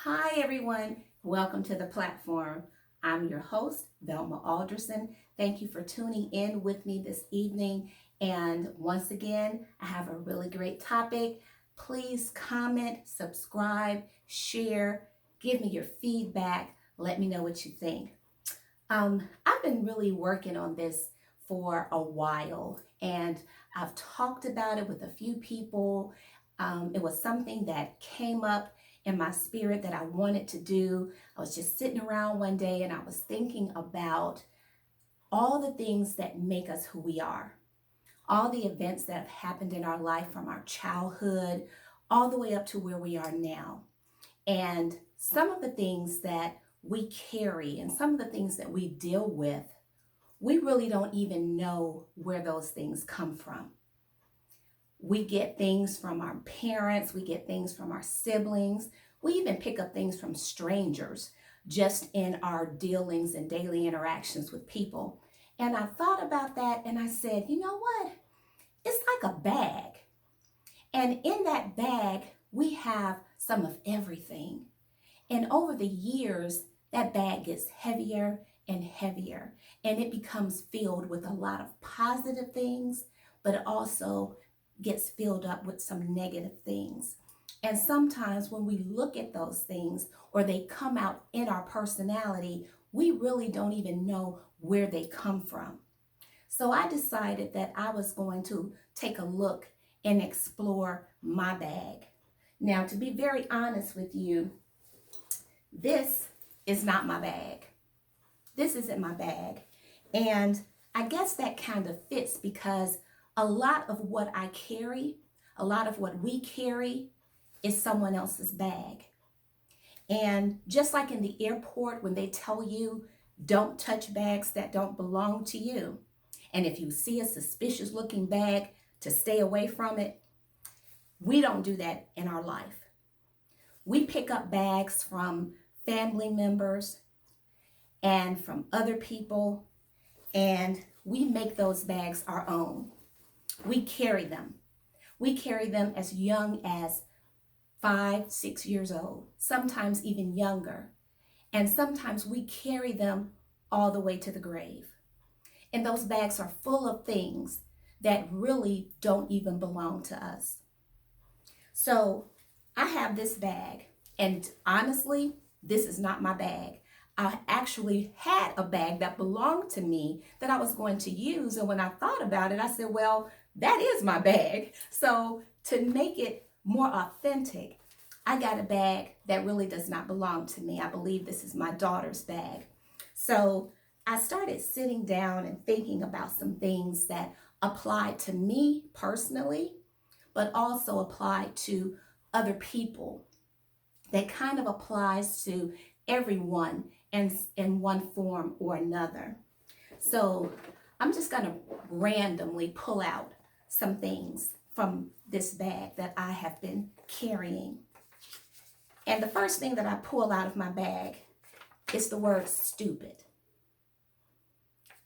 Hi, everyone. Welcome to the platform. I'm your host, Velma Alderson. Thank you for tuning in with me this evening. And once again, I have a really great topic. Please comment, subscribe, share, give me your feedback. Let me know what you think. I've been really working on this for a while, and I've talked about it with a few people. It was something that came up in my spirit that I wanted to do. I was just sitting around one day and I was thinking about all the things that make us who we are, all the events that have happened in our life from our childhood all the way up to where we are now. And some of the things that we carry and some of the things that we deal with, we really don't even know where those things come from. We get things from our parents, we get things from our siblings, we even pick up things from strangers just in our dealings and daily interactions with people. And I thought about that and I said, you know what? It's like a bag. And in that bag, we have some of everything. And over the years, that bag gets heavier and heavier, and it becomes filled with a lot of positive things, but it also gets filled up with some negative things. And sometimes when we look at those things or they come out in our personality, we really don't even know where they come from. So I decided that I was going to take a look and explore my bag. Now, to be very honest with you, this is not my bag. This isn't my bag. And I guess that kind of fits because a lot of what I carry, a lot of what we carry is someone else's bag. And just like in the airport when they tell you don't touch bags that don't belong to you, and if you see a suspicious looking bag, to stay away from it, we don't do that in our life. We pick up bags from family members and from other people, and we make those bags our own. We carry them. We carry them as young as 5, 6 years old, sometimes even younger. And sometimes we carry them all the way to the grave. And those bags are full of things that really don't even belong to us. So I have this bag, and honestly, this is not my bag. I actually had a bag that belonged to me that I was going to use. And when I thought about it, I said, well, that is my bag. So to make it more authentic, I got a bag that really does not belong to me. I believe this is my daughter's bag. So I started sitting down and thinking about some things that apply to me personally, but also apply to other people, that kind of applies to everyone in one form or another. So I'm just going to randomly pull out some things from this bag that I have been carrying. And the first thing that I pull out of my bag is the word stupid.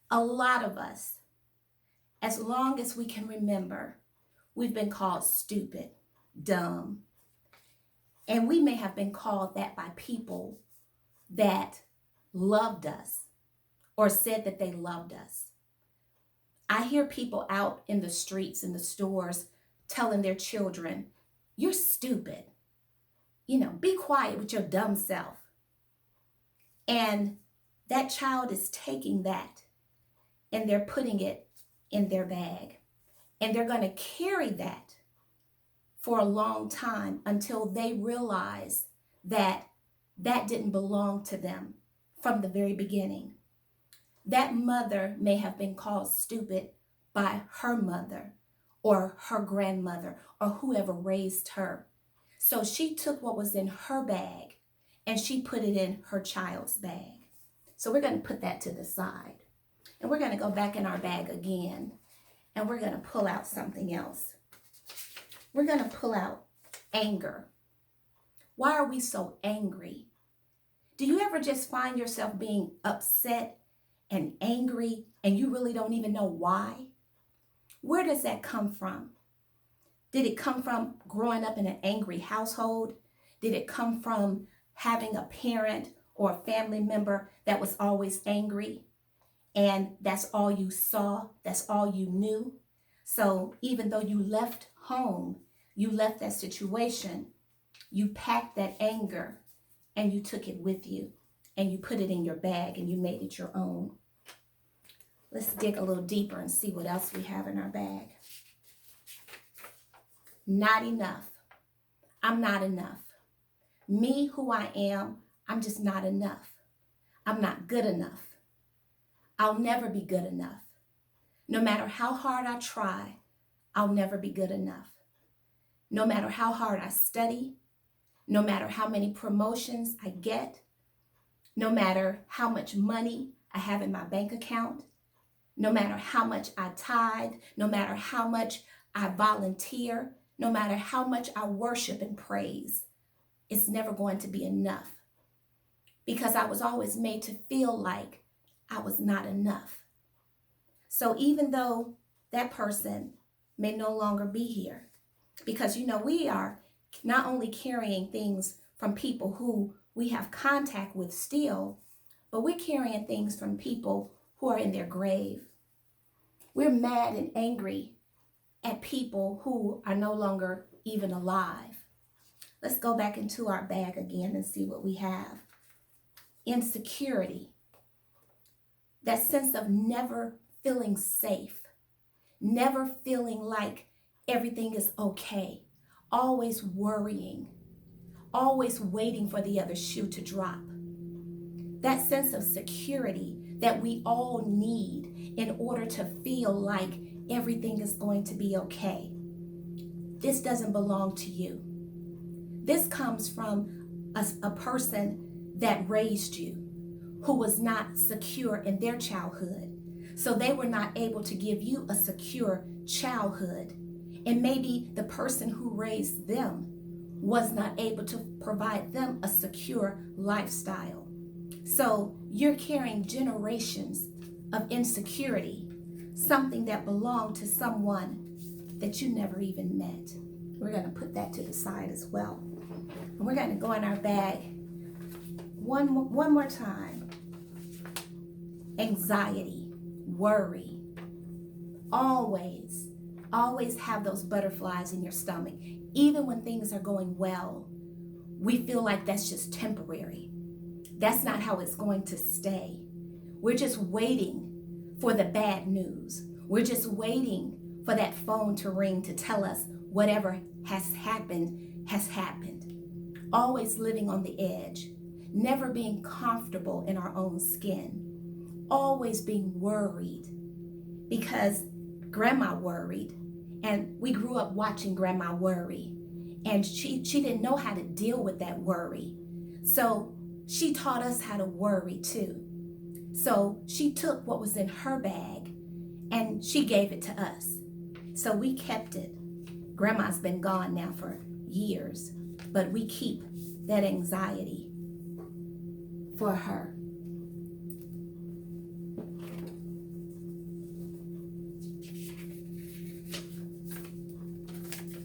A lot of us, as long as we can remember, we've been called stupid, dumb, and we may have been called that by people that loved us or said that they loved us. I hear people out in the streets, in the stores, telling their children, you're stupid. Be quiet with your dumb self. And that child is taking that and they're putting it in their bag. And they're going to carry that for a long time until they realize that that didn't belong to them from the very beginning. That mother may have been called stupid by her mother or her grandmother or whoever raised her. So she took what was in her bag and she put it in her child's bag. So we're going to put that to the side. And we're going to go back in our bag again and we're going to pull out something else. We're going to pull out anger. Why are we so angry? Do you ever just find yourself being upset and angry and you really don't even know why? Where does that come from? Did it come from growing up in an angry household? Did it come from having a parent or a family member that was always angry, and that's all you saw, that's all you knew. So even though you left home, you left that situation, you packed that anger and you took it with you and you put it in your bag and you made it your own. Let's dig a little deeper and see what else we have in our bag. Not enough. I'm not enough. Me, who I am, I'm just not enough. I'm not good enough. I'll never be good enough. No matter how hard I try, I'll never be good enough. No matter how hard I study, no matter how many promotions I get, no matter how much money I have in my bank account, no matter how much I tithe, no matter how much I volunteer, no matter how much I worship and praise, it's never going to be enough, because I was always made to feel like I was not enough. So even though that person may no longer be here, because we are not only carrying things from people who we have contact with still, but we're carrying things from people who are in their grave. We're mad and angry at people who are no longer even alive. Let's go back into our bag again and see what we have. Insecurity. That sense of never feeling safe, never feeling like everything is okay, always worrying, always waiting for the other shoe to drop. That sense of security that we all need in order to feel like everything is going to be okay. This doesn't belong to you. This comes from a person that raised you, who was not secure in their childhood. So they were not able to give you a secure childhood. And maybe the person who raised them was not able to provide them a secure lifestyle. So you're carrying generations of insecurity, something that belonged to someone that you never even met. We're going to put that to the side as well. And we're going to go in our bag one more time. Anxiety, worry. Always have those butterflies in your stomach. Even when things are going well, we feel like that's just temporary. That's not how it's going to stay. We're just waiting for the bad news. We're just waiting for that phone to ring to tell us whatever has happened has happened. Always living on the edge, never being comfortable in our own skin, always being worried because grandma worried, and we grew up watching grandma worry, and she didn't know how to deal with that worry. So she taught us how to worry too. So she took what was in her bag and she gave it to us. So we kept it. Grandma's been gone now for years, but we keep that anxiety for her.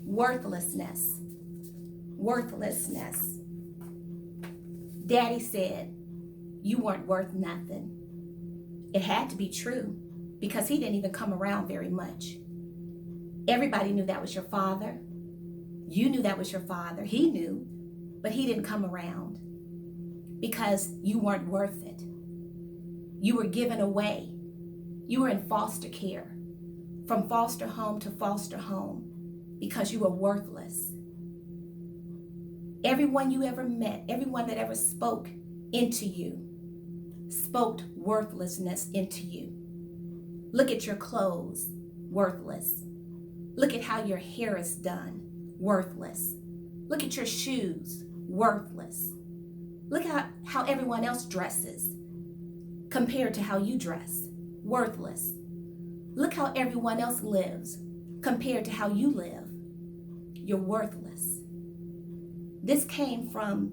Worthlessness. Daddy said you weren't worth nothing. It had to be true because he didn't even come around very much. Everybody knew that was your father. You knew that was your father. He knew, but he didn't come around because you weren't worth it. You were given away. You were in foster care, from foster home to foster home, because you were worthless. Everyone you ever met, everyone that ever spoke into you, spoke worthlessness into you. Look at your clothes, worthless. Look at how your hair is done, worthless. Look at your shoes, worthless. Look at how everyone else dresses compared to how you dress, worthless. Look how everyone else lives compared to how you live. You're worthless. This came from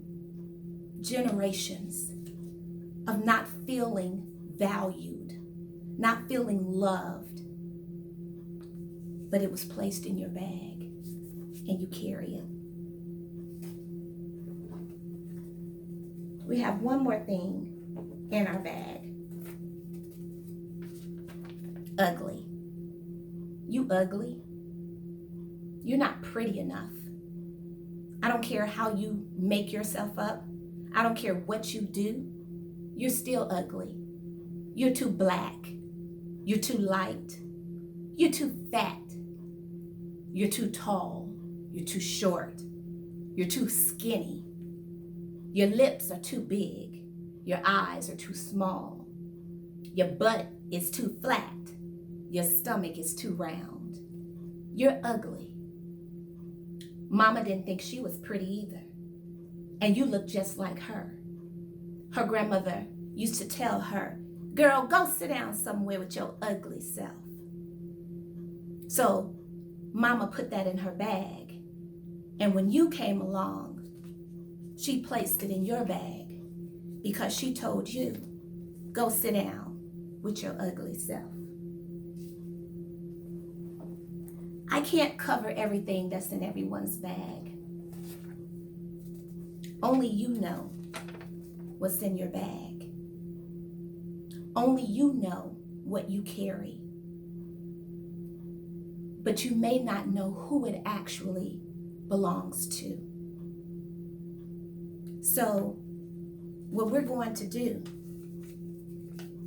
generations of not feeling valued, not feeling loved, but it was placed in your bag and you carry it. We have one more thing in our bag. Ugly. You ugly. You're not pretty enough. I don't care how you make yourself up. I don't care what you do. You're still ugly. You're too black. You're too light. You're too fat. You're too tall. You're too short. You're too skinny. Your lips are too big. Your eyes are too small. Your butt is too flat. Your stomach is too round. You're ugly. Mama didn't think she was pretty either. And you look just like her. Her grandmother used to tell her, girl, go sit down somewhere with your ugly self. So Mama put that in her bag. And when you came along, she placed it in your bag because she told you, go sit down with your ugly self. I can't cover everything that's in everyone's bag. Only you know what's in your bag. Only you know what you carry. But you may not know who it actually belongs to. So what we're going to do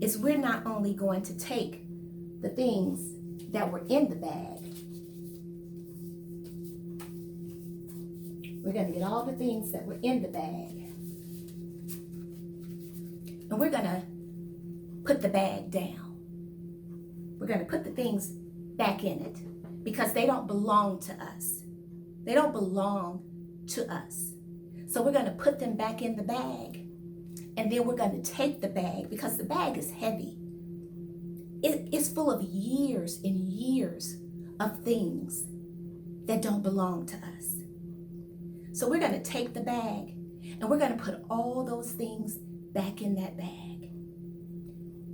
is we're not only going to take the things that were in the bag. We're going to get all the things that were in the bag. And we're going to put the bag down. We're going to put the things back in it because they don't belong to us. They don't belong to us. So we're going to put them back in the bag. And then we're going to take the bag because the bag is heavy. It's full of years and years of things that don't belong to us. So we're going to take the bag and we're going to put all those things back in that bag.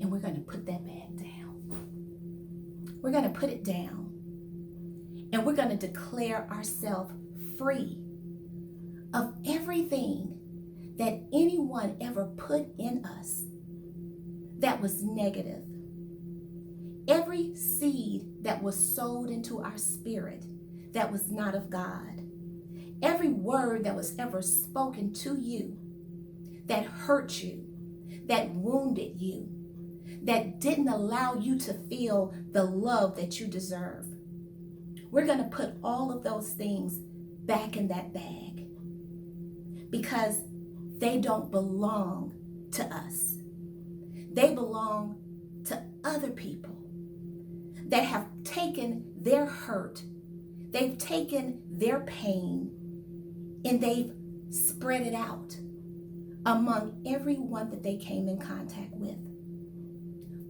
And we're going to put that bag down. We're going to put it down. And we're going to declare ourselves free of everything that anyone ever put in us that was negative. Every seed that was sowed into our spirit that was not of God. Every word that was ever spoken to you that hurt you, that wounded you, that didn't allow you to feel the love that you deserve. We're going to put all of those things back in that bag because they don't belong to us. They belong to other people that have taken their hurt, they've taken their pain, and they've spread it out among everyone that they came in contact with.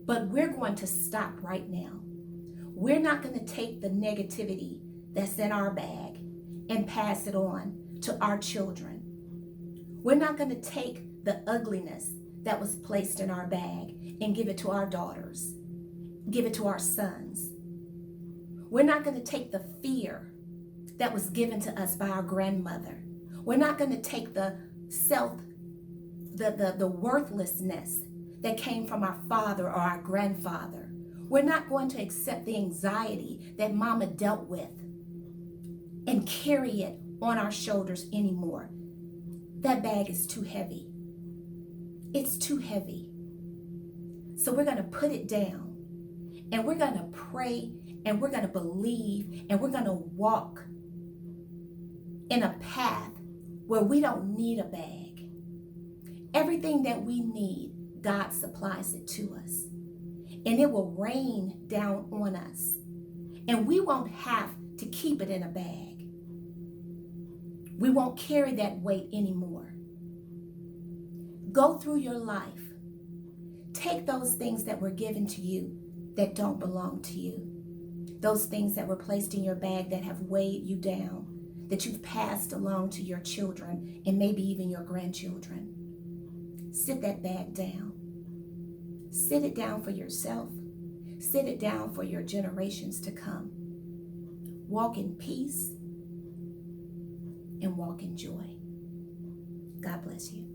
But we're going to stop right now. We're not going to take the negativity that's in our bag and pass it on to our children. We're not going to take the ugliness that was placed in our bag and give it to our daughters, give it to our sons. We're not going to take the fear that was given to us by our grandmother. We're not going to take the worthlessness that came from our father or our grandfather. We're not going to accept the anxiety that mama dealt with and carry it on our shoulders anymore. That bag is too heavy. It's too heavy. So we're going to put it down and we're going to pray and we're going to believe and we're going to walk in a path where we don't need a bag. Everything that we need, God supplies it to us. And it will rain down on us. And we won't have to keep it in a bag. We won't carry that weight anymore. Go through your life. Take those things that were given to you that don't belong to you. Those things that were placed in your bag that have weighed you down, that you've passed along to your children and maybe even your grandchildren. Sit that bag down. Sit it down for yourself. Sit it down for your generations to come. Walk in peace and walk in joy. God bless you.